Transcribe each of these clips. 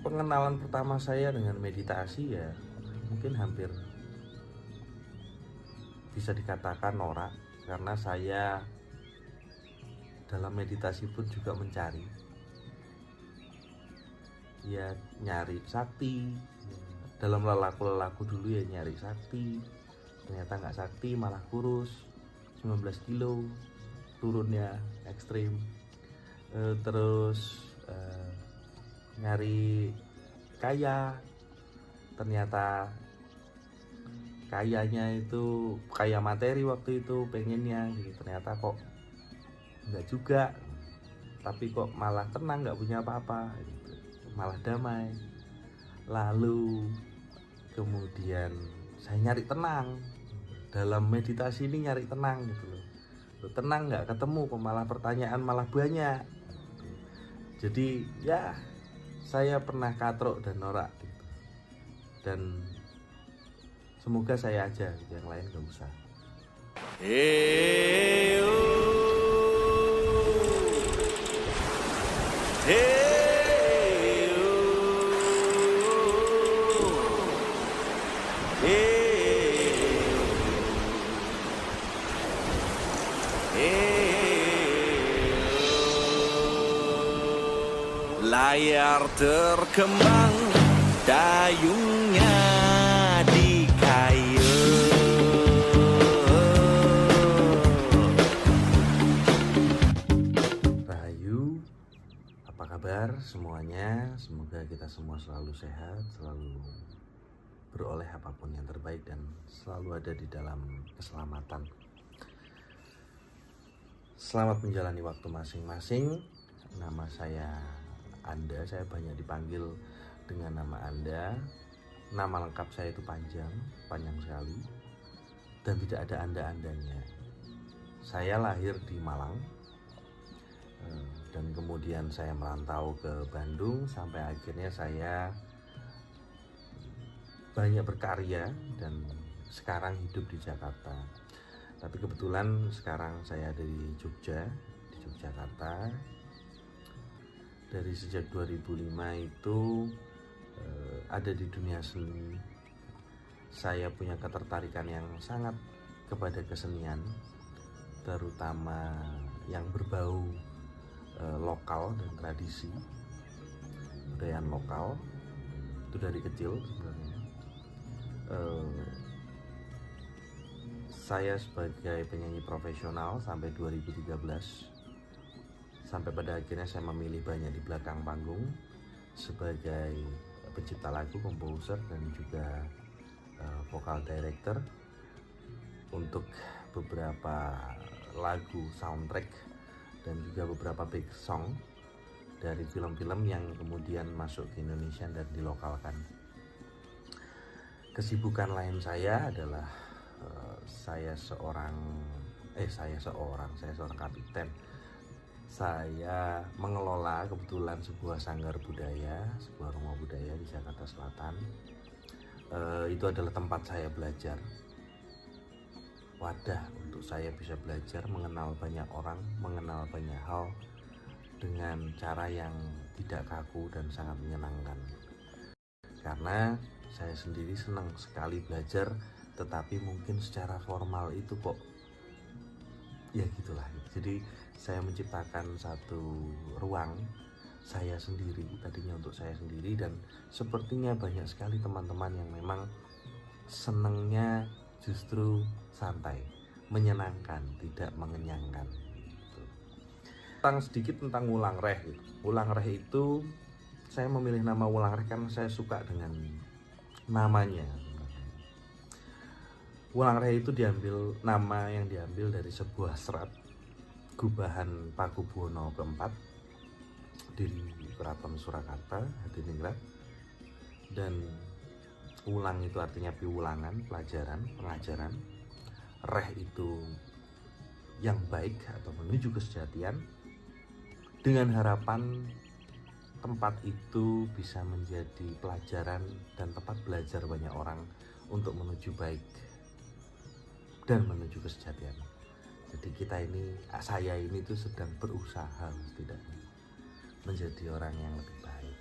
pengenalan pertama saya dengan meditasi ya mungkin hampir bisa dikatakan norak, karena saya dalam meditasi pun juga mencari, ya nyari sakti. Dalam lelaku dulu ya nyari sakti, ternyata nggak sakti, malah kurus 19 kilo, turunnya ekstrim. Terus nyari kaya, ternyata kayanya itu kaya materi waktu itu pengennya gitu, ternyata kok enggak juga, tapi kok malah tenang, nggak punya apa-apa gitu, malah damai. Lalu kemudian saya nyari tenang dalam meditasi ini, nyari tenang gitu loh. Tenang nggak ketemu, malah pertanyaan malah banyak. Jadi ya saya pernah katrok dan norak gitu. Dan semoga saya aja gitu, yang lain nggak usah. Layar terkembang, dayungnya di kayu. Rahayu, apa kabar semuanya? Semoga kita semua selalu sehat, selalu beroleh apapun yang terbaik, dan selalu ada di dalam keselamatan. Selamat menjalani waktu masing-masing. Nama saya Anda, saya banyak dipanggil dengan nama Anda. Nama lengkap saya itu panjang sekali, dan tidak ada anda-andanya. Saya lahir di Malang, dan kemudian saya merantau ke Bandung, sampai akhirnya saya banyak berkarya dan sekarang hidup di Jakarta. Tapi kebetulan sekarang saya ada di Yogyakarta. Dari sejak 2005 itu ada di dunia seni. Saya punya ketertarikan yang sangat kepada kesenian, terutama yang berbau lokal dan tradisi, budaya lokal. Itu dari kecil sebenarnya. Saya sebagai penyanyi profesional sampai 2013, sampai pada akhirnya saya memilih banyak di belakang panggung sebagai pencipta lagu, komposer, dan juga vokal director untuk beberapa lagu soundtrack dan juga beberapa big song dari film-film yang kemudian masuk ke Indonesia dan dilokalkan. Kesibukan lain saya adalah saya seorang kapiten. Saya mengelola kebetulan sebuah sanggar budaya, sebuah rumah budaya di Jakarta Selatan. Itu adalah tempat saya belajar, wadah untuk saya bisa belajar, mengenal banyak orang, mengenal banyak hal dengan cara yang tidak kaku dan sangat menyenangkan. Karena saya sendiri senang sekali belajar, tetapi mungkin secara formal itu kok ya gitulah. Jadi saya menciptakan satu ruang saya sendiri, tadinya untuk saya sendiri, dan sepertinya banyak sekali teman-teman yang memang senangnya justru santai, menyenangkan, tidak mengenyangkan gitu. Sedikit tentang Wulang Reh gitu. Wulang Reh itu, saya memilih nama Wulang Reh karena saya suka dengan namanya. Wulang Reh itu nama yang diambil dari sebuah serat gubahan Pakubuwono keempat di Keraton Surakarta, Hadiningrat. Dan Wulang itu artinya piwulangan, pelajaran, pengajaran. Reh itu yang baik atau menuju kesejatian, dengan harapan tempat itu bisa menjadi pelajaran dan tempat belajar banyak orang untuk menuju baik dan menuju kesejatian. Jadi saya ini tuh sedang berusaha setidaknya menjadi orang yang lebih baik.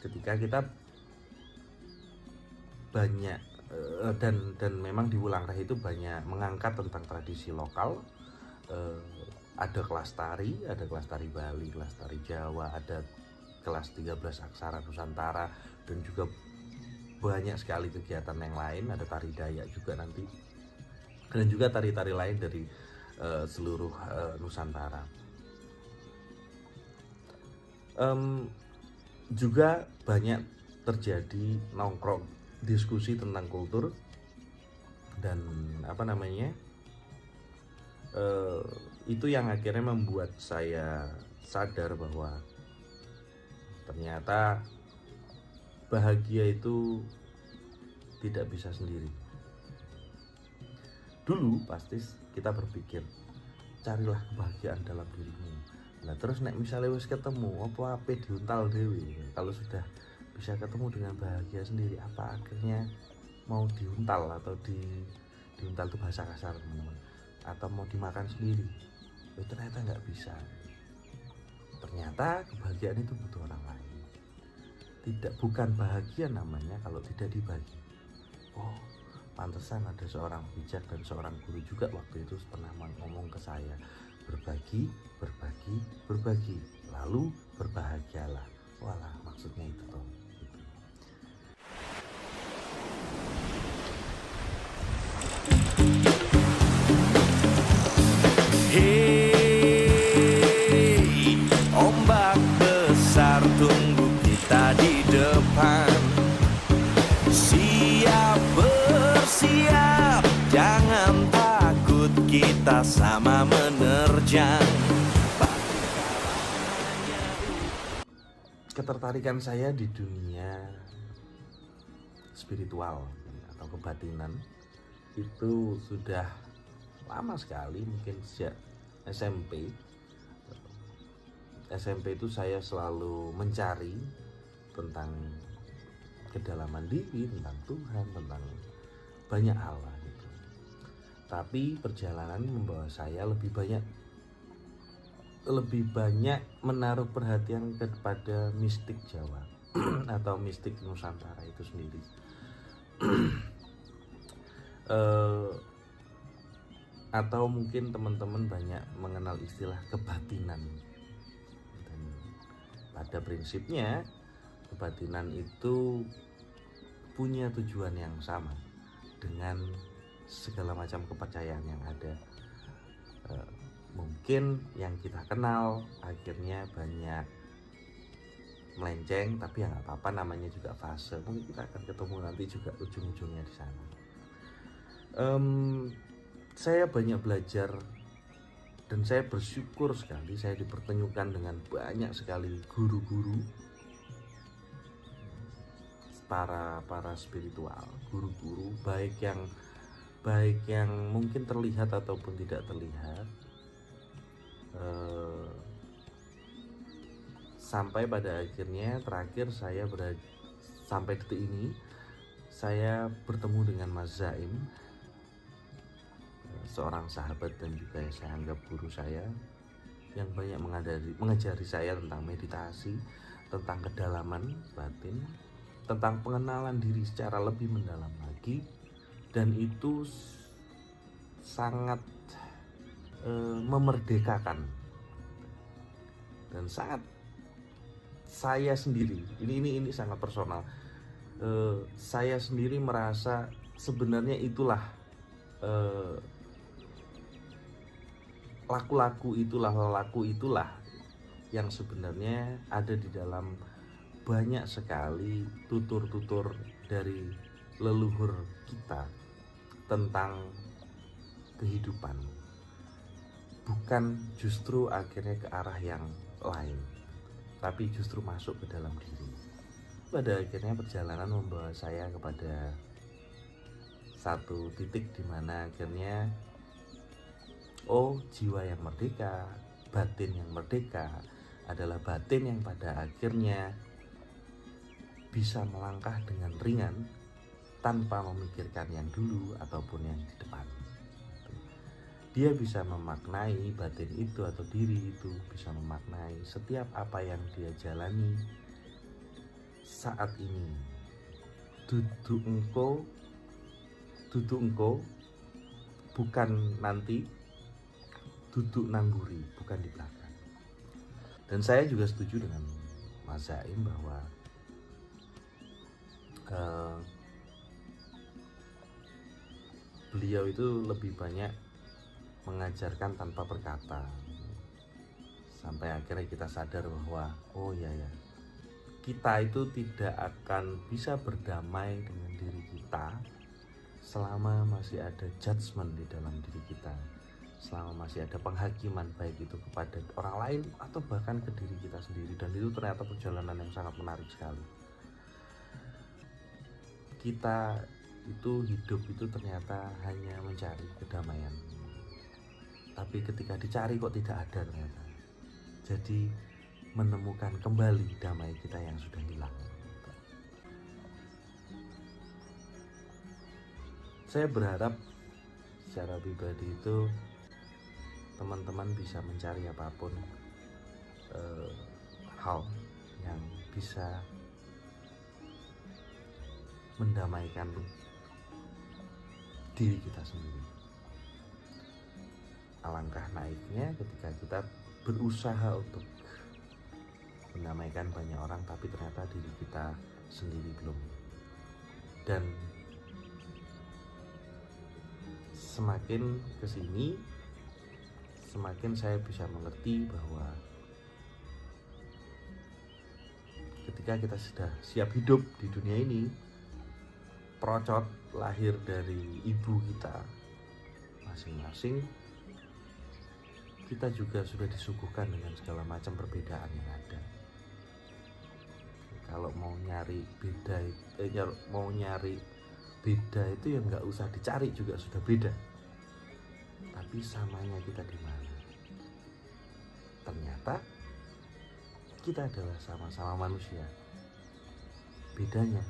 ketika kita banyak dan memang di Wulang Rahe itu banyak mengangkat tentang tradisi lokal. Ada kelas tari Bali, kelas tari Jawa, ada kelas 13 aksara Nusantara, dan juga banyak sekali kegiatan yang lain. Ada tari Dayak juga nanti, dan juga tari-tari lain dari seluruh Nusantara. Juga banyak terjadi nongkrong diskusi tentang kultur dan itu yang akhirnya membuat saya sadar bahwa ternyata bahagia itu tidak bisa sendiri. Dulu pasti kita berpikir, carilah kebahagiaan dalam dirimu. Nah terus nek misalnya wis ketemu, apa diuntal dewi. Kalau sudah bisa ketemu dengan bahagia sendiri, apa akhirnya mau diuntal atau diuntal itu bahasa kasar teman-teman, atau mau dimakan sendiri? Ternyata nggak bisa. Ternyata kebahagiaan itu butuh orang lain. Bukan bahagia namanya kalau tidak dibagi. Oh, pantesan ada seorang bijak dan seorang guru juga waktu itu pernah ngomong ke saya, berbagi, lalu berbahagialah. Walah, maksudnya itu toh. Hei, ombak besar tunggu kita di depan. Siap bersiap, jangan takut, kita sama menerjang. Ketertarikan saya di dunia spiritual atau kebatinan itu sudah lama sekali, mungkin sejak SMP. SMP itu saya selalu mencari tentang kedalaman diri, tentang Tuhan, tentang banyak hal lah gitu. Tapi perjalanan membawa saya lebih banyak menaruh perhatian kepada mistik Jawa atau mistik Nusantara itu sendiri. Atau mungkin teman-teman banyak mengenal istilah kebatinan. Dan pada prinsipnya kebatinan itu punya tujuan yang sama dengan segala macam kepercayaan yang ada. Mungkin yang kita kenal akhirnya banyak melenceng, tapi ya nggak apa-apa, namanya juga fase. Mungkin kita akan ketemu nanti juga ujung-ujungnya di sana. Saya banyak belajar dan saya bersyukur sekali saya dipertemukan dengan banyak sekali guru-guru, para spiritual, guru-guru baik yang mungkin terlihat ataupun tidak terlihat. Sampai pada akhirnya terakhir sampai detik ini saya bertemu dengan Mas Zaim, seorang sahabat dan juga saya anggap guru saya, yang banyak mengajari saya tentang meditasi, tentang kedalaman batin, tentang pengenalan diri secara lebih mendalam lagi. Dan itu sangat memerdekakan dan sangat, saya sendiri ini sangat personal, saya sendiri merasa sebenarnya itulah lelaku itulah yang sebenarnya ada di dalam banyak sekali tutur-tutur dari leluhur kita tentang kehidupan, bukan justru akhirnya ke arah yang lain, tapi justru masuk ke dalam diri. Pada akhirnya perjalanan membawa saya kepada satu titik di mana akhirnya jiwa yang merdeka, batin yang merdeka adalah batin yang pada akhirnya bisa melangkah dengan ringan tanpa memikirkan yang dulu ataupun yang di depan. Dia bisa memaknai batin itu atau diri itu, bisa memaknai setiap apa yang dia jalani saat ini. Duduk engko bukan nanti, duduk nangguri bukan di belakang. Dan saya juga setuju dengan Mas Zaim bahwa beliau itu lebih banyak mengajarkan tanpa berkata, sampai akhirnya kita sadar bahwa oh iya ya, kita itu tidak akan bisa berdamai dengan diri kita selama masih ada judgement di dalam diri kita, selama masih ada penghakiman baik itu kepada orang lain atau bahkan ke diri kita sendiri. Dan itu ternyata perjalanan yang sangat menarik sekali. Kita itu hidup itu ternyata hanya mencari kedamaian, tapi ketika dicari kok tidak ada ternyata. Jadi menemukan kembali damai kita yang sudah hilang. Saya berharap secara pribadi itu teman-teman bisa mencari apapun hal yang bisa mendamaikan diri kita sendiri. Alangkah naiknya ketika kita berusaha untuk mendamaikan banyak orang, tapi ternyata diri kita sendiri belum. Dan semakin kesini, semakin saya bisa mengerti bahwa ketika kita sudah siap hidup di dunia ini, procot lahir dari ibu kita masing-masing, kita juga sudah disuguhkan dengan segala macam perbedaan yang ada. Kalau mau nyari beda, itu ya nggak usah dicari, juga sudah beda. Tapi samanya kita di mana? Ternyata kita adalah sama-sama manusia. Bedanya,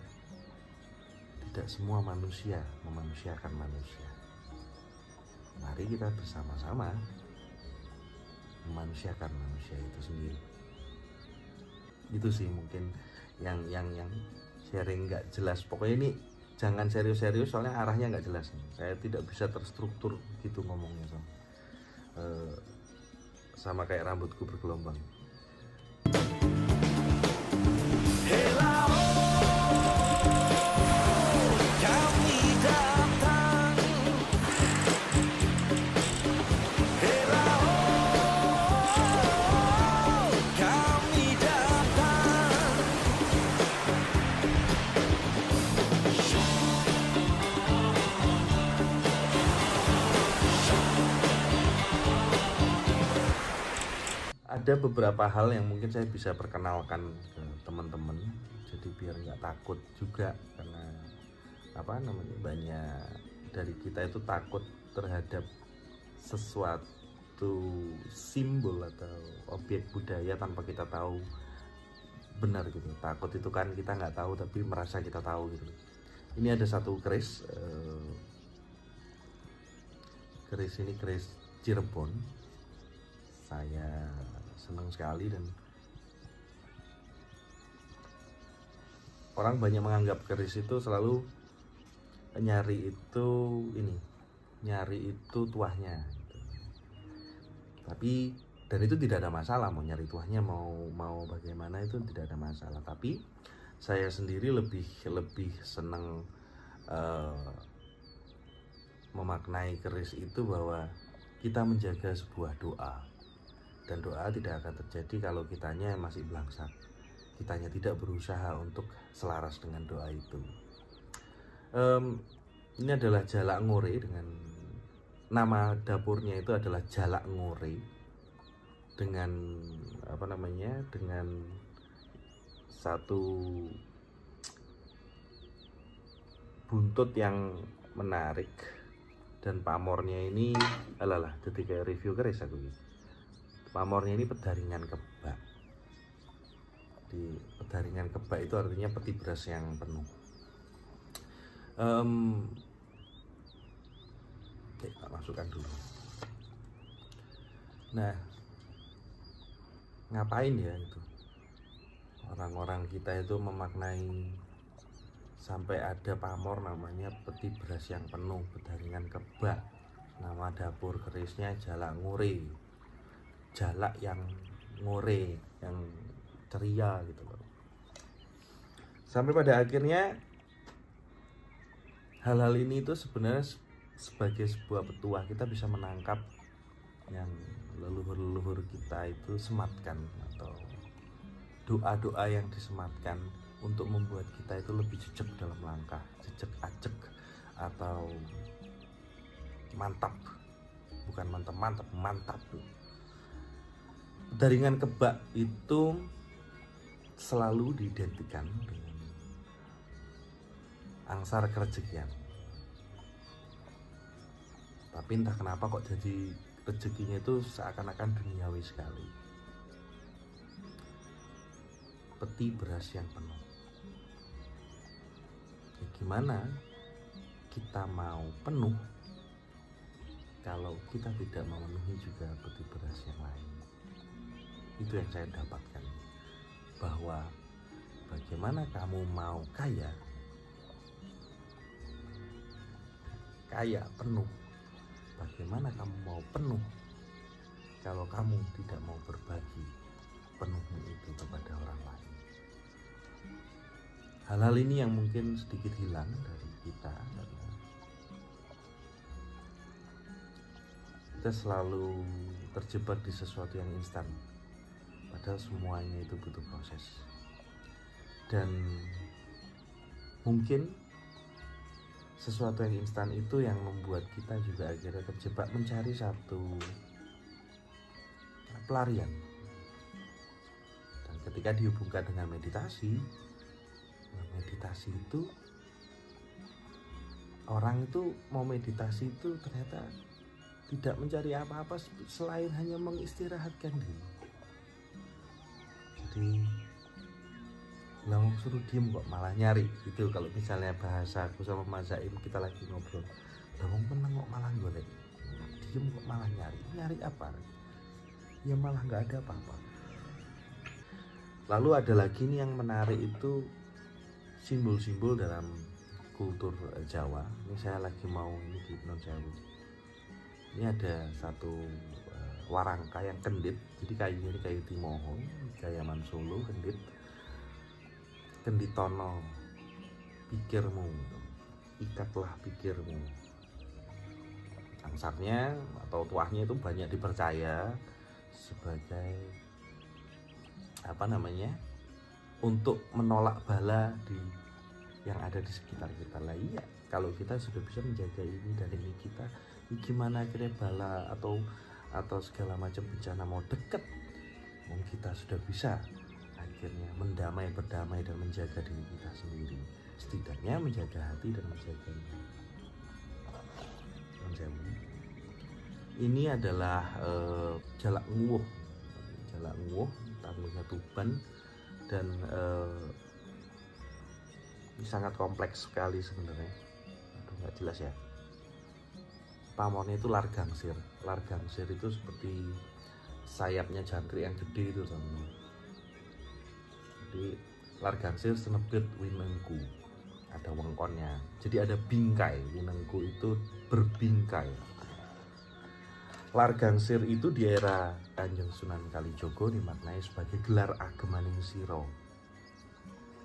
tidak semua manusia memanusiakan manusia. Mari kita bersama-sama memanusiakan manusia itu sendiri. Itu sih mungkin yang sharing nggak jelas. Pokoknya ini jangan serius-serius, soalnya arahnya nggak jelas. Saya tidak bisa terstruktur gitu ngomongnya, sama kayak rambutku bergelombang. Ada beberapa hal yang mungkin saya bisa perkenalkan ke teman-teman, jadi biar nggak takut juga, karena banyak dari kita itu takut terhadap sesuatu simbol atau objek budaya tanpa kita tahu benar gitu. Takut itu kan kita nggak tahu tapi merasa kita tahu gitu. Ini ada satu keris, ini keris Cirebon. Saya senang sekali, dan orang banyak menganggap keris itu selalu nyari itu tuahnya gitu. Tapi dan itu tidak ada masalah, mau nyari tuahnya mau bagaimana itu tidak ada masalah. Tapi saya sendiri lebih senang memaknai keris itu bahwa kita menjaga sebuah doa. Dan doa tidak akan terjadi kalau kitanya masih belangsak, kitanya tidak berusaha untuk selaras dengan doa itu. Ini adalah jalak ngore, dengan nama dapurnya itu adalah jalak ngore, dengan dengan satu buntut yang menarik. Dan pamornya ini ketika review keris aku gitu. Pamornya ini pedaringan kebak. Di pedaringan kebak itu artinya peti beras yang penuh. Kita masukkan dulu. Nah, ngapain ya itu? orang-orang kita itu memaknai sampai ada pamor namanya peti beras yang penuh berdaringan kebak, nama dapur kerisnya jalak ngore, jalak yang ngore, yang ceria gitu loh. Sampai pada akhirnya hal-hal ini itu sebenarnya sebagai sebuah petuah kita bisa menangkap yang leluhur-leluhur kita itu sematkan, atau doa-doa yang disematkan untuk membuat kita itu lebih jejak dalam langkah, jejak ajek atau mantap, bukan mantap, mantap tuh. Daringan kebak itu selalu diidentikan dengan angsar kerejekian. Tapi entah kenapa kok jadi rezekinya itu seakan-akan duniawi sekali. Peti beras yang penuh. Ya gimana kita mau penuh kalau kita tidak memenuhi juga peti beras yang lain? Itu yang saya dapatkan, bahwa bagaimana kamu mau kaya penuh, bagaimana kamu mau penuh kalau kamu tidak mau berbagi penuhmu itu kepada orang lain. Hal-hal ini yang mungkin sedikit hilang dari kita, karena kita selalu terjebak di sesuatu yang instan, padahal semuanya itu butuh proses. Dan mungkin sesuatu yang instan itu yang membuat kita juga akhirnya terjebak mencari satu pelarian. Dan ketika dihubungkan dengan meditasi itu, orang itu mau meditasi itu ternyata tidak mencari apa-apa selain hanya mengistirahatkan diri. Jadi lah suruh diem kok malah nyari. Itu kalau misalnya bahasa aku sama Mas Zaim, kita lagi ngobrol, lah wong meneng kok malah golek, diem kok malah nyari apa? Ya malah nggak ada apa-apa. Lalu ada lagi nih yang menarik, itu simbol-simbol dalam kultur Jawa. Ini saya lagi mau ini di Non Sewu. Ini ada satu warangka yang kendit. Jadi kayunya ini kayu timoho, Gayaman Solo, kendit. Kenditono pikirmu, ikatlah pikirmu. Angsarnya atau tuahnya itu banyak dipercaya sebagai untuk menolak bala yang ada di sekitar kita. Lah iya, kalau kita sudah bisa menjaga ini dan ini kita, gimana akhirnya bala atau segala macam bencana mau deket, kita sudah bisa akhirnya berdamai dan menjaga diri kita sendiri, setidaknya menjaga hati dan menjaga ini adalah jalak nguwuh, tanggungnya Tuban, dan ini sangat kompleks sekali sebenarnya. Nggak jelas ya. Pamornya itu largangsir itu seperti sayapnya jangkrik yang gede itu teman-teman. Jadi largangsir senebet winengku, ada wengkonnya, jadi ada bingkai. Winengku itu berbingkai. Largangsir itu di era Kanjeng Sunan Kalijogo dimaknai sebagai gelar agemaning siro,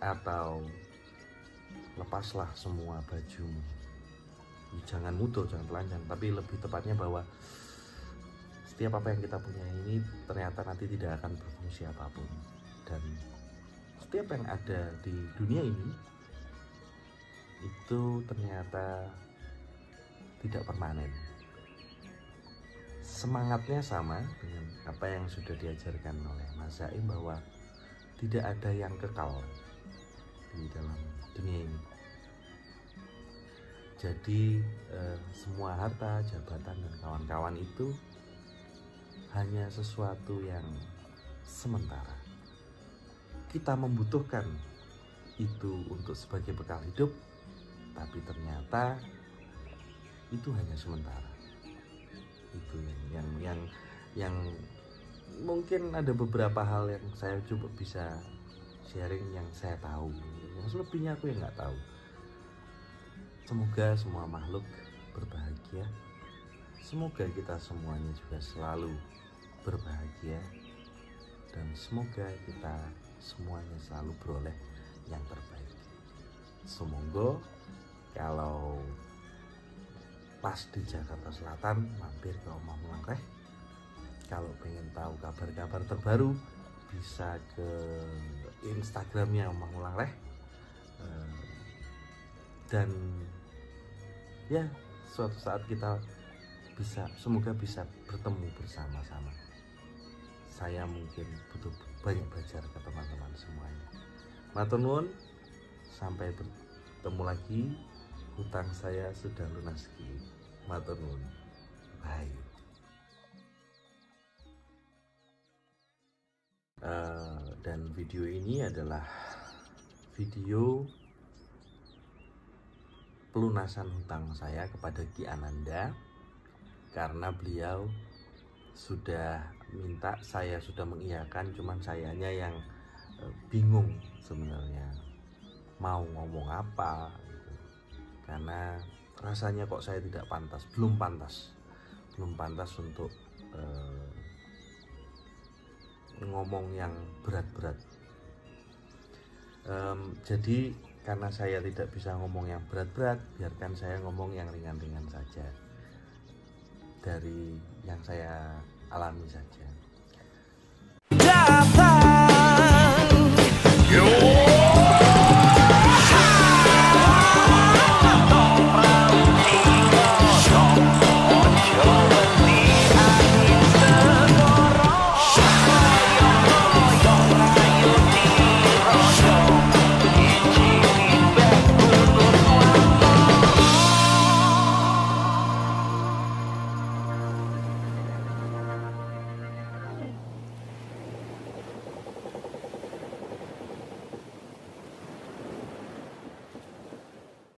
atau lepaslah semua bajumu. Jangan mudo, jangan telanjang, tapi lebih tepatnya bahwa setiap apa yang kita punya ini ternyata nanti tidak akan berfungsi apapun, dan setiap yang ada di dunia ini itu ternyata tidak permanen. Semangatnya sama dengan apa yang sudah diajarkan oleh Mas Zaim, bahwa tidak ada yang kekal di dalam dunia ini. Jadi semua harta, jabatan, dan kawan-kawan itu hanya sesuatu yang sementara. Kita membutuhkan itu untuk sebagai bekal hidup, tapi ternyata itu hanya sementara. Itu yang mungkin ada beberapa hal yang saya coba bisa sharing yang saya tahu, yang selebihnya aku yang nggak tahu. Semoga semua makhluk berbahagia, semoga kita semuanya juga selalu berbahagia, dan semoga kita semuanya selalu beroleh yang terbaik. Semoga kalau pas di Jakarta Selatan mampir ke Omah Mulang Reh. Kalau pengen tahu kabar-kabar terbaru bisa ke Instagramnya Omah Mulang Reh. Dan ya, suatu saat kita semoga bisa bertemu bersama-sama. Saya mungkin butuh banyak belajar ke teman-teman semuanya. Matur nuwun, sampai bertemu lagi. Hutang saya sudah lunas. Matur nuwun. Bye. Dan video ini adalah video pelunasan hutang saya kepada Ki Ananda, karena beliau sudah minta, saya sudah mengiyakan, cuman sayanya yang bingung sebenarnya mau ngomong apa gitu. Karena rasanya kok saya tidak pantas, belum pantas untuk ngomong yang berat-berat. Jadi karena saya tidak bisa ngomong yang berat-berat, biarkan saya ngomong yang ringan-ringan saja, dari yang saya alami saja.